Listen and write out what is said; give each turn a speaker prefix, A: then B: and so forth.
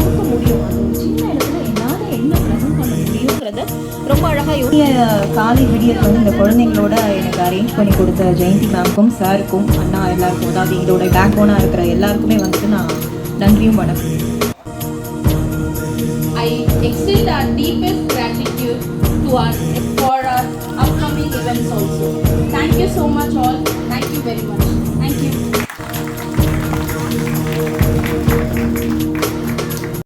A: கொடுக்க முடியும். அது ஒரு சின்ன இடத்துல என்னால் என்ன ப்ரெசென்ட் பண்ண முடியுங்கிறத ரொம்ப அழகாக காலை விடியல் வந்து இந்த குழந்தைங்களோட எனக்கு அரேஞ்ச் பண்ணி கொடுத்த ஜெயந்தி மேம்க்கும் சாருக்கும் அண்ணா எல்லாருக்கும், அதாவது இதோட பேக் போனாக இருக்கிற எல்லாருக்குமே வந்துட்டு நான் நன்றியும் வணக்கம்.
B: I extend our deepest gratitude for our upcoming events also. Thank you so much all. Thank you very much. Thank you.